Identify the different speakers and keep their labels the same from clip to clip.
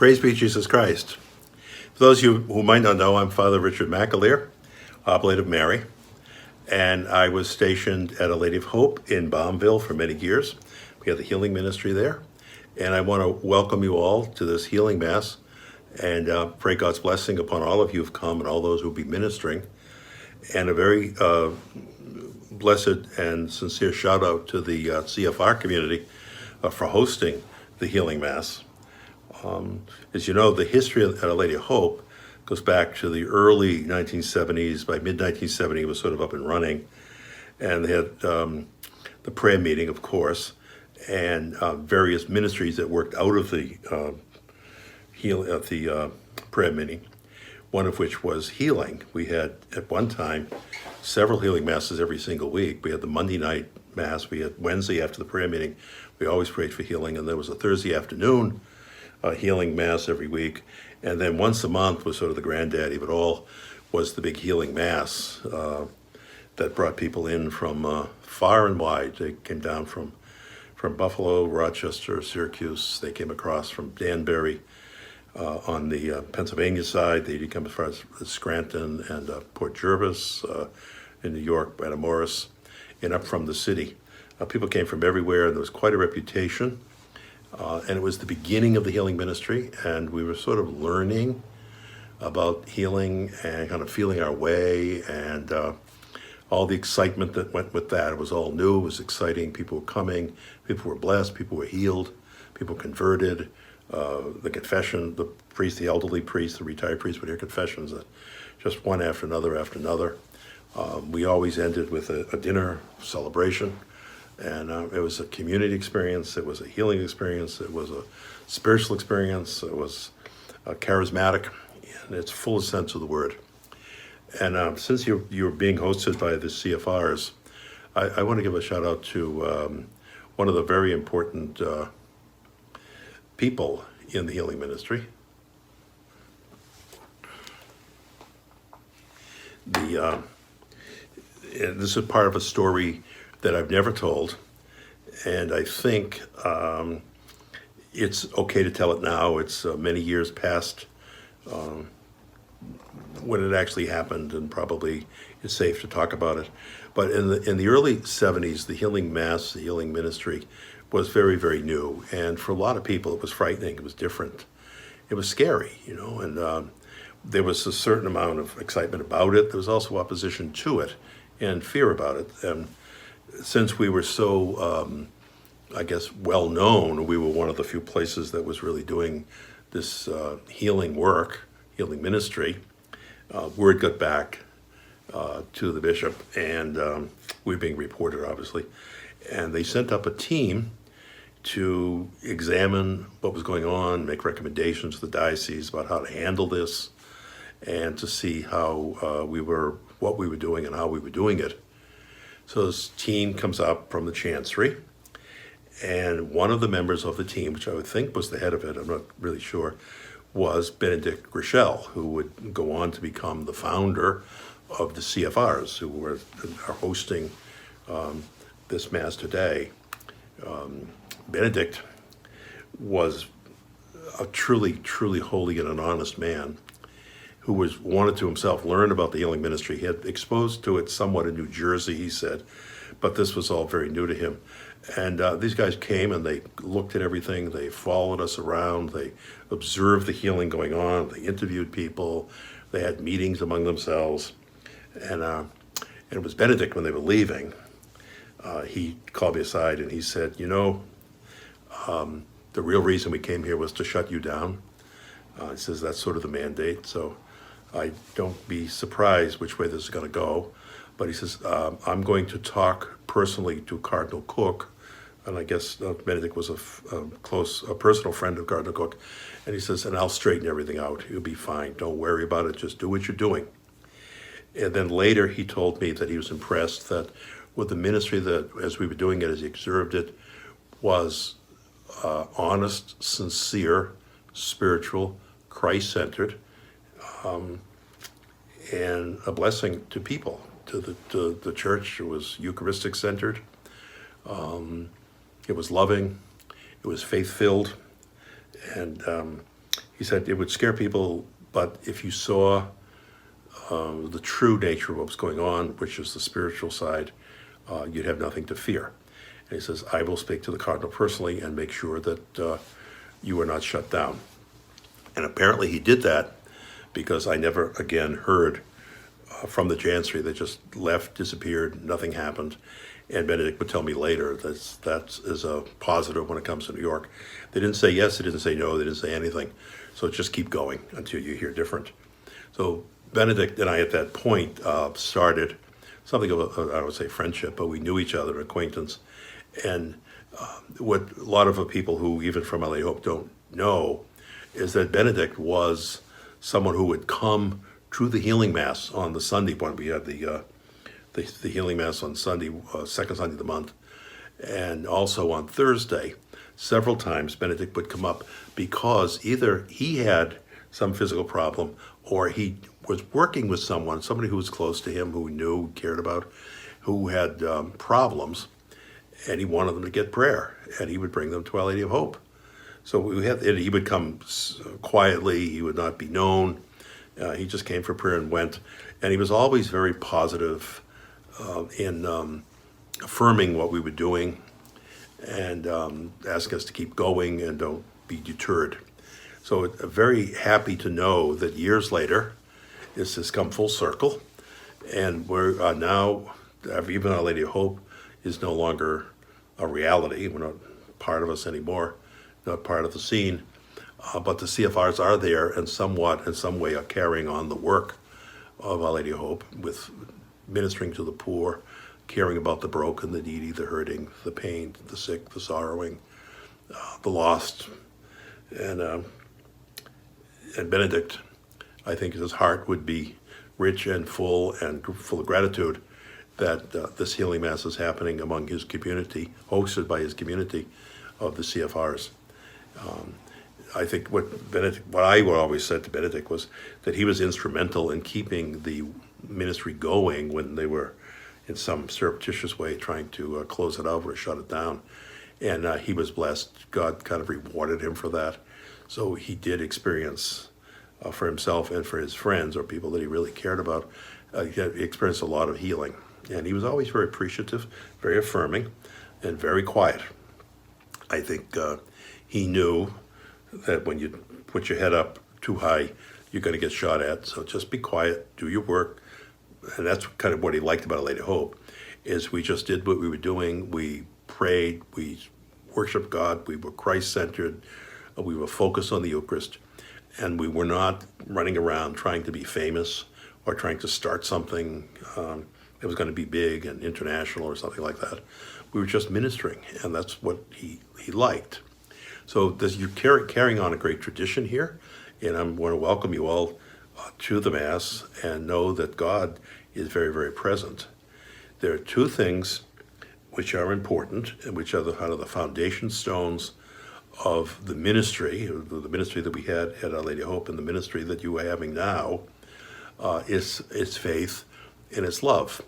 Speaker 1: Praise be Jesus Christ. For those of you who might not know, I'm Father Richard McAlear, Oblate of Mary, and I was stationed at A Lady of Hope in Bombville for many years. We had the healing ministry there, and I want to welcome you all to this healing mass and pray God's blessing upon all of you who've come and all those who will be ministering, and a very blessed and sincere shout out to the CFR community for hosting the healing mass. As you know, the history of A Lady of Hope goes back to the early 1970s. By mid-1970, it was sort of up and running. And they had the prayer meeting, of course, and various ministries that worked out of the prayer meeting, one of which was healing. We had, at one time, several healing masses every single week. We had the Monday night mass. We had Wednesday after the prayer meeting. We always prayed for healing. And there was a Thursday afternoon healing mass every week, and then once a month was sort of the granddaddy of it all, was the big healing mass that brought people in from far and wide. They came down from Buffalo, Rochester, Syracuse. They came across from Danbury on the Pennsylvania side. They come as far as Scranton and Port Jervis in New York, Matamoros, and up from the city. People came from everywhere, and there was quite a reputation. And it was the beginning of the healing ministry, and we were sort of learning about healing and kind of feeling our way, and all the excitement that went with that. It was all new, it was exciting. People were coming, people were blessed, people were healed, people converted. The confession, the priest, the elderly priest, the retired priest would hear confessions, just one after another. We always ended with a dinner celebration. And it was a community experience, it was a healing experience, it was a spiritual experience, it was charismatic in its fullest sense of the word. And since you're being hosted by the CFRs, I want to give a shout out to one of the very important people in the healing ministry. And this is part of a story that I've never told, and I think it's okay to tell it now. It's many years past when it actually happened, and probably it's safe to talk about it. But in the early 70s, the healing mass, the healing ministry, was very, very new, and for a lot of people, it was frightening. It was different. It was scary, and there was a certain amount of excitement about it. There was also opposition to it and fear about it. Since we were so, well known, we were one of the few places that was really doing this healing work, healing ministry. Word got back to the bishop, and we were being reported, obviously. And they sent up a team to examine what was going on, make recommendations to the diocese about how to handle this, and to see how what we were doing and how we were doing it. So this team comes up from the chancery, and one of the members of the team, which I would think was the head of it, I'm not really sure, was Benedict Groeschel, who would go on to become the founder of the CFRs, who are hosting this Mass today. Benedict was a truly, truly holy and an honest man who wanted to himself learn about the healing ministry. He had exposed to it somewhat in New Jersey, he said, but this was all very new to him. And these guys came and they looked at everything. They followed us around. They observed the healing going on. They interviewed people. They had meetings among themselves. And it was Benedict, when they were leaving, he called me aside and he said, the real reason we came here was to shut you down. He says that's sort of the mandate. So don't be surprised which way this is going to go. But he says, I'm going to talk personally to Cardinal Cook. And I guess Benedict was a personal friend of Cardinal Cook. And he says, and I'll straighten everything out. You'll be fine. Don't worry about it. Just do what you're doing. And then later he told me that he was impressed that with the ministry, that as we were doing it, as he observed it, was honest, sincere, spiritual, Christ-centered, and a blessing to people, to the church. It was Eucharistic-centered. It was loving. It was faith-filled. And he said it would scare people, but if you saw the true nature of what was going on, which is the spiritual side, you'd have nothing to fear. And he says, I will speak to the cardinal personally and make sure that you are not shut down. And apparently he did that because I never again heard from the Chancery. They just left, disappeared, nothing happened. And Benedict would tell me later that is a positive when it comes to New York. They didn't say yes, they didn't say no, they didn't say anything. So just keep going until you hear different. So Benedict and I at that point started something of a, I would say friendship, but we knew each other, acquaintance. And what a lot of the people who, even from LA Hope, don't know is that Benedict was someone who would come to the healing mass on the Sunday when we had the healing mass on Sunday, second Sunday of the month, and also on Thursday. Several times Benedict would come up because either he had some physical problem or he was working with somebody who was close to him, who he knew, cared about, who had problems, and he wanted them to get prayer, and he would bring them to Our Lady of Hope. So he would come quietly, he would not be known, he just came for prayer and went, and he was always very positive in affirming what we were doing and asking us to keep going and don't be deterred. So very happy to know that years later, this has come full circle, and we're now, even Our Lady of Hope is no longer a reality. We're not part of us anymore, not part of the scene, but the CFRs are there and somewhat, in some way, are carrying on the work of Our Lady of Hope with ministering to the poor, caring about the broken, the needy, the hurting, the pain, the sick, the sorrowing, the lost. And Benedict, I think his heart would be rich and full of gratitude that this healing mass is happening among his community, hosted by his community of the CFRs. I think what I would always said to Benedict was that he was instrumental in keeping the ministry going when they were in some surreptitious way trying to close it out or shut it down. And he was blessed. God kind of rewarded him for that. So he did experience for himself and for his friends or people that he really cared about, he experienced a lot of healing. And he was always very appreciative, very affirming, and very quiet. I think he knew that when you put your head up too high, you're going to get shot at. So just be quiet, do your work. And that's kind of what he liked about Our Lady of Hope, is we just did what we were doing. We prayed, we worshiped God, we were Christ-centered, we were focused on the Eucharist, and we were not running around trying to be famous or trying to start something that was going to be big and international or something like that. We were just ministering, and that's what he liked. So you're carrying on a great tradition here, and I want to welcome you all to the Mass and know that God is very, very present. There are two things which are important and which are kind of the foundation stones of the ministry that we had at Our Lady of Hope and the ministry that you are having now, is faith and it's love.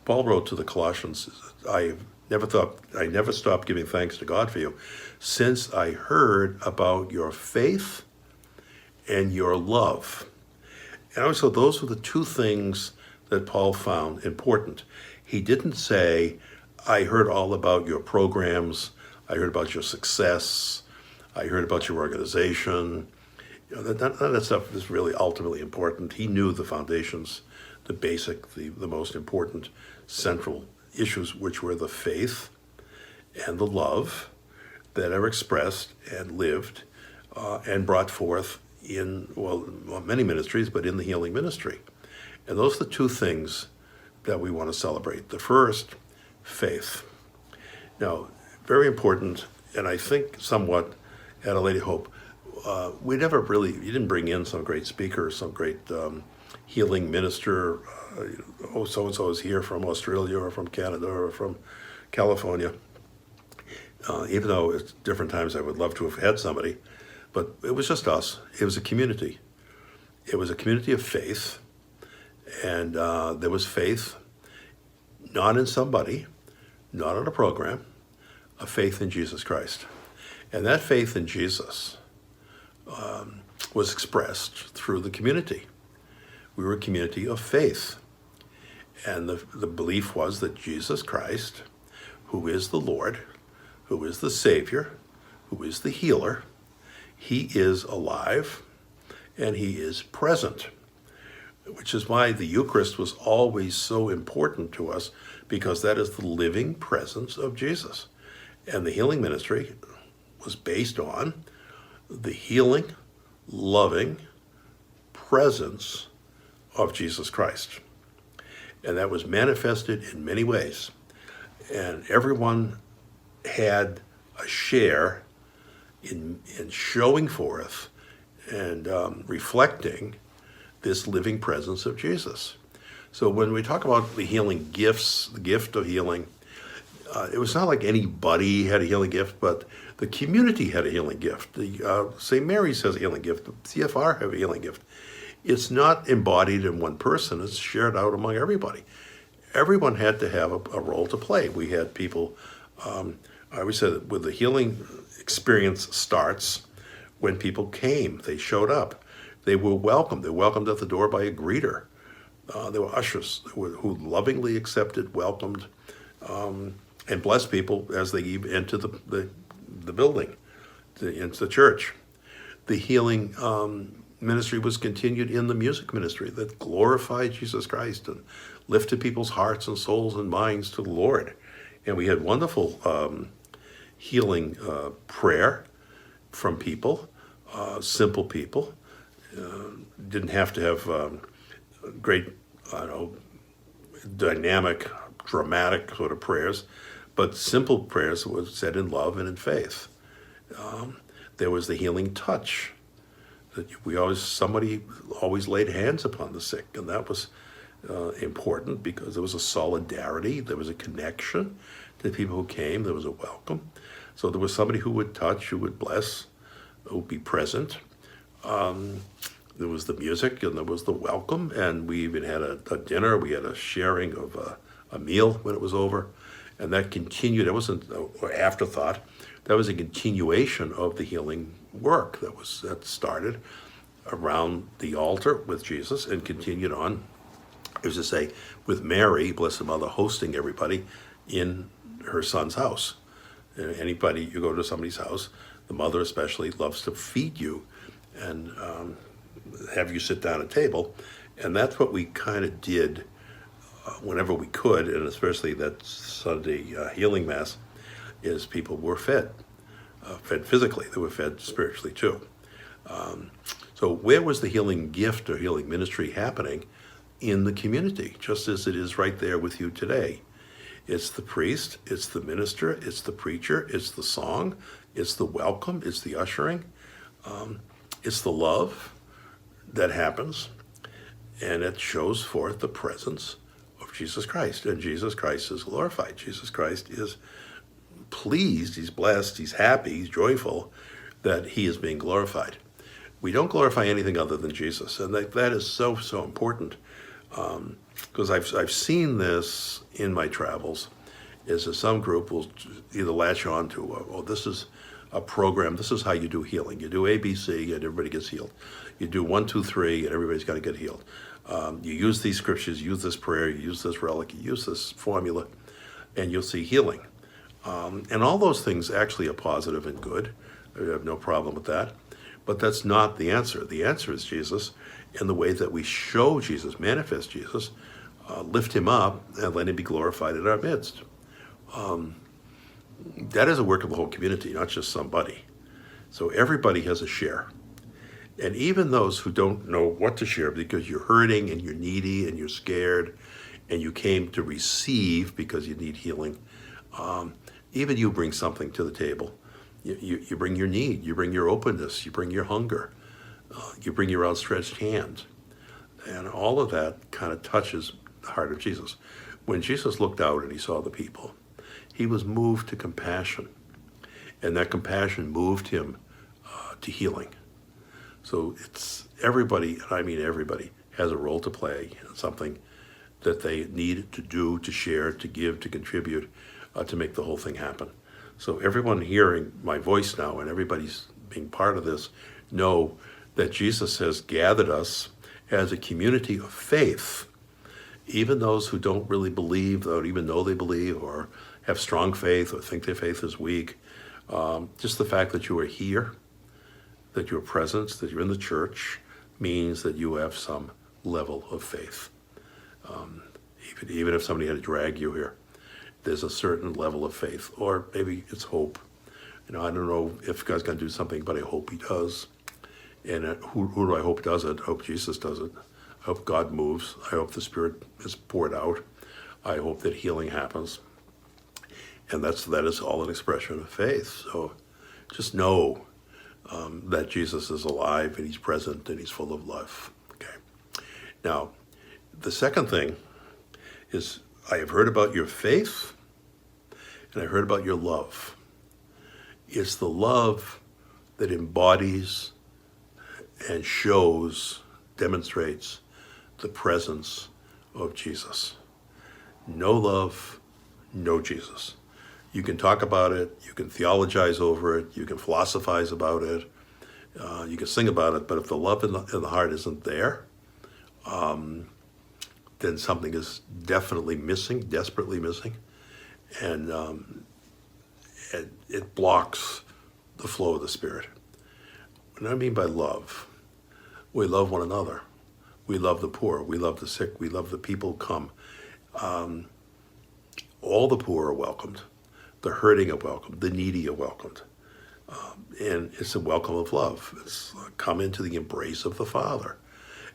Speaker 1: Paul wrote to the Colossians, I never stopped giving thanks to God for you since I heard about your faith and your love. And so those were the two things that Paul found important. He didn't say, I heard all about your programs, I heard about your success, I heard about your organization. None of that stuff is really ultimately important. He knew the foundations, the basic, the most important central issues, which were the faith and the love that are expressed and lived and brought forth in, many ministries, but in the healing ministry. And those are the two things that we want to celebrate. The first, faith. Now, very important, and I think somewhat at Our Lady of Hope, you didn't bring in some great speaker, some great healing minister, so-and-so is here from Australia or from Canada or from California. Even though at different times I would love to have had somebody, but it was just us. It was a community. It was a community of faith, and there was faith not in somebody, not in a program, a faith in Jesus Christ. And that faith in Jesus was expressed through the community. We were a community of faith. And the belief was that Jesus Christ, who is the Lord, who is the Savior, who is the healer, he is alive and he is present, which is why the Eucharist was always so important to us, because that is the living presence of Jesus. And the healing ministry was based on the healing, loving presence of Jesus Christ. And that was manifested in many ways. And everyone had a share in showing forth and reflecting this living presence of Jesus. So when we talk about the healing gifts, the gift of healing, it was not like anybody had a healing gift, but the community had a healing gift. The St. Mary's has a healing gift. The CFR have a healing gift. It's not embodied in one person. It's shared out among everybody. Everyone had to have a role to play. We had people, I always said that with the healing experience starts when people came. They showed up. They were welcomed. They were welcomed at the door by a greeter. There were ushers who lovingly accepted, welcomed, and blessed people as they entered the building, into the church. The healing ministry was continued in the music ministry that glorified Jesus Christ and lifted people's hearts and souls and minds to the Lord. And we had wonderful healing prayer from people, simple people. Didn't have to have great, dynamic, dramatic sort of prayers, but simple prayers that were said in love and in faith. There was the healing touch. That somebody always laid hands upon the sick, and that was important because there was a solidarity, there was a connection to the people who came, there was a welcome. So there was somebody who would touch, who would bless, who would be present. There was the music and there was the welcome, and we even had a dinner. We had a sharing of a meal when it was over, and that continued. It wasn't an afterthought. That was a continuation of the healing work that started around the altar with Jesus and continued on, as to say, with Mary, Blessed Mother, hosting everybody in her son's house. Anybody, you go to somebody's house, the mother especially loves to feed you and have you sit down at a table. And that's what we kind of did whenever we could, and especially that Sunday healing mass, is people were fed physically, they were fed spiritually too. So where was the healing gift or healing ministry happening? In the community, just as it is right there with you today. It's the priest, it's the minister, it's the preacher, it's the song, it's the welcome, it's the ushering, it's the love that happens, and it shows forth the presence of Jesus Christ. And Jesus Christ is glorified. Jesus Christ is pleased, he's blessed, he's happy, he's joyful that he is being glorified. We don't glorify anything other than Jesus, and that is so important. Because I've seen this in my travels, is that some group will either latch on to, this is a program, this is how you do healing. You do ABC and everybody gets healed. You do 1, 2, 3 and everybody's got to get healed. You use these scriptures, use this prayer, you use this relic, you use this formula, and you'll see healing. And all those things actually are positive and good. I have no problem with that. But that's not the answer. The answer is Jesus, and the way that we show Jesus, manifest Jesus, lift him up, and let him be glorified in our midst. That is a work of the whole community, not just somebody. So everybody has a share. And even those who don't know what to share because you're hurting and you're needy and you're scared and you came to receive because you need healing, even you bring something to the table. You bring your need, you bring your openness, you bring your hunger, you bring your outstretched hand. And all of that kind of touches the heart of Jesus. When Jesus looked out and he saw the people, he was moved to compassion. And that compassion moved him to healing. So it's everybody, and I mean everybody, has a role to play, something that they need to do, to share, to give, to contribute, to make the whole thing happen. So everyone hearing my voice now and everybody's being part of this know that Jesus has gathered us as a community of faith. Even those who don't really believe, don't even know they believe, or have strong faith, or think their faith is weak, just the fact that you are here, that you're present, that you're in the church, means that you have some level of faith. Even if somebody had to drag you here, there's a certain level of faith, or maybe it's hope. I don't know if God's going to do something, but I hope he does. And who do I hope does it? I hope Jesus does it. I hope God moves. I hope the Spirit is poured out. I hope that healing happens. And that is all an expression of faith. So just know that Jesus is alive and he's present and he's full of love. Okay. Now, the second thing is, I have heard about your faith and I heard about your love. It's the love that embodies and shows, demonstrates the presence of Jesus. No love, no Jesus. You can talk about it, you can theologize over it, you can philosophize about it, you can sing about it, but if the love in the heart isn't there, then something is definitely missing, desperately missing, and it blocks the flow of the Spirit. What I mean by love, we love one another. We love the poor, we love the sick, we love the people who come. All the poor are welcomed. The hurting are welcomed. The needy are welcomed. And it's a welcome of love. It's come into the embrace of the Father.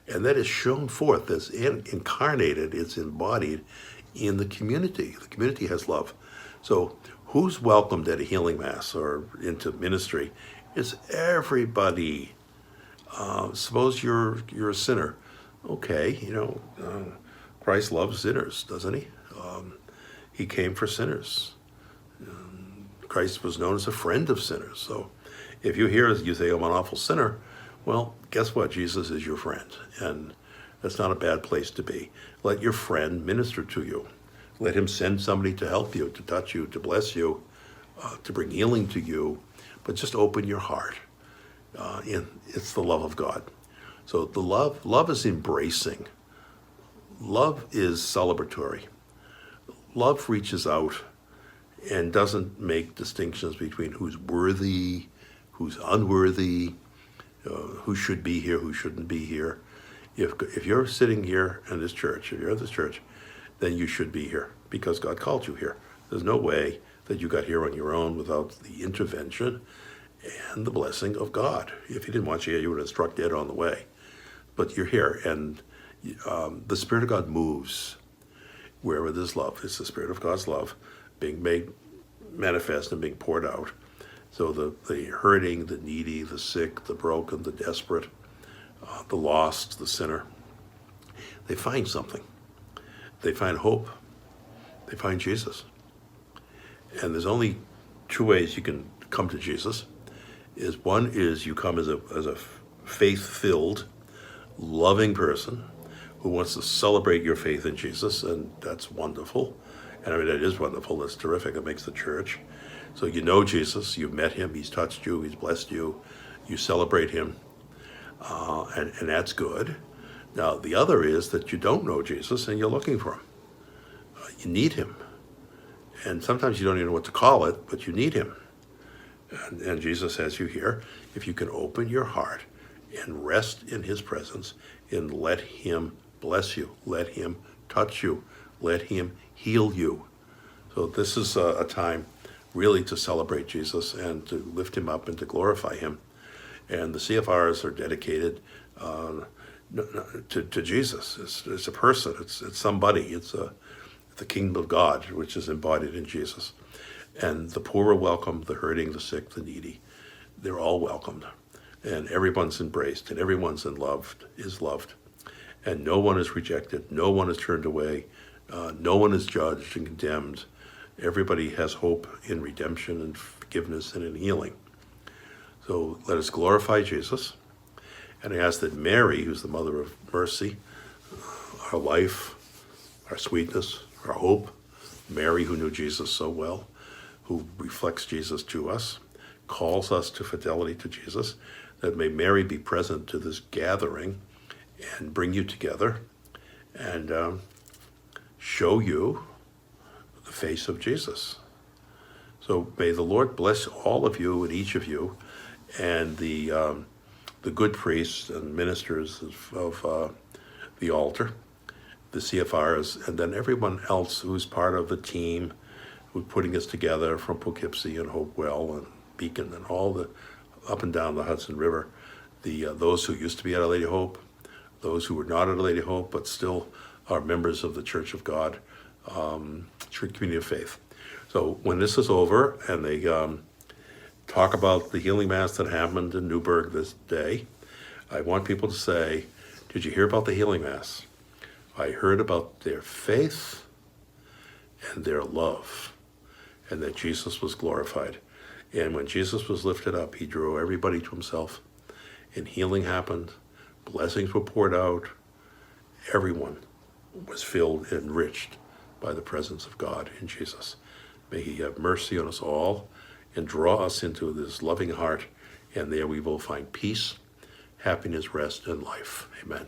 Speaker 1: And that is shown forth, it's incarnated, it's embodied in the community. The community has love. So who's welcomed at a healing mass or into ministry? It's everybody. Suppose you're a sinner. Okay, Christ loves sinners, doesn't he? He came for sinners. Christ was known as a friend of sinners. So if you hear you say, I'm an awful sinner, well, guess what? Jesus is your friend. And that's not a bad place to be. Let your friend minister to you. Let him send somebody to help you, to touch you, to bless you, to bring healing to you. But just open your heart. It's the love of God. So the love is embracing. Love is celebratory. Love reaches out and doesn't make distinctions between who's worthy, who's unworthy, who should be here, who shouldn't be here. If you're sitting here in this church, if you're at this church, then you should be here because God called you here. There's no way that you got here on your own without the intervention and the blessing of God. If he didn't want you here, you would have struck dead on the way. But you're here, and the Spirit of God moves wherever there's love. It's the Spirit of God's love being made manifest and being poured out. So the hurting, the needy, the sick, the broken, the desperate, the lost, the sinner, they find something. They find hope. They find Jesus. And there's only two ways you can come to Jesus. One is you come as a faith-filled, loving person who wants to celebrate your faith in Jesus, and that's wonderful. And I mean, it is wonderful. That's terrific. It makes the church. So you know Jesus, you've met him, he's touched you, he's blessed you, you celebrate him, and that's good. Now, the other is that you don't know Jesus and you're looking for him. You need him. And sometimes you don't even know what to call it, but you need him. And Jesus has you here. If you can open your heart and rest in his presence and let him bless you, let him touch you, let him heal you. So this is a time really to celebrate Jesus and to lift him up and to glorify him. And the CFRs are dedicated to Jesus. It's a person, it's somebody, it's the kingdom of God, which is embodied in Jesus. And the poor are welcomed, the hurting, the sick, the needy. They're all welcomed. And everyone's embraced, and everyone's is loved. And no one is rejected, no one is turned away, no one is judged and condemned. Everybody has hope in redemption and forgiveness and in healing. So let us glorify Jesus. And I ask that Mary, who's the mother of mercy, our life, our sweetness, our hope, Mary who knew Jesus so well, who reflects Jesus to us, calls us to fidelity to Jesus, that may Mary be present to this gathering and bring you together and show you the face of Jesus. So may the Lord bless all of you and each of you, and the good priests and ministers of the altar, the CFRs, and then everyone else who's part of the team who's putting us together from Poughkeepsie and Hopewell and Beacon and all the up and down the Hudson River, those who used to be at Our Lady of Hope, those who were not at Our Lady of Hope but still are members of the Church of God, Church Community of Faith. So when this is over and they talk about the healing mass that happened in Newburgh this day, I want people to say, did you hear about the healing mass? I heard about their faith and their love, and that Jesus was glorified. And when Jesus was lifted up, he drew everybody to himself, and healing happened, blessings were poured out, everyone was filled and enriched by the presence of God in Jesus. May he have mercy on us all and draw us into this loving heart, and there we will find peace, happiness, rest, and life. Amen.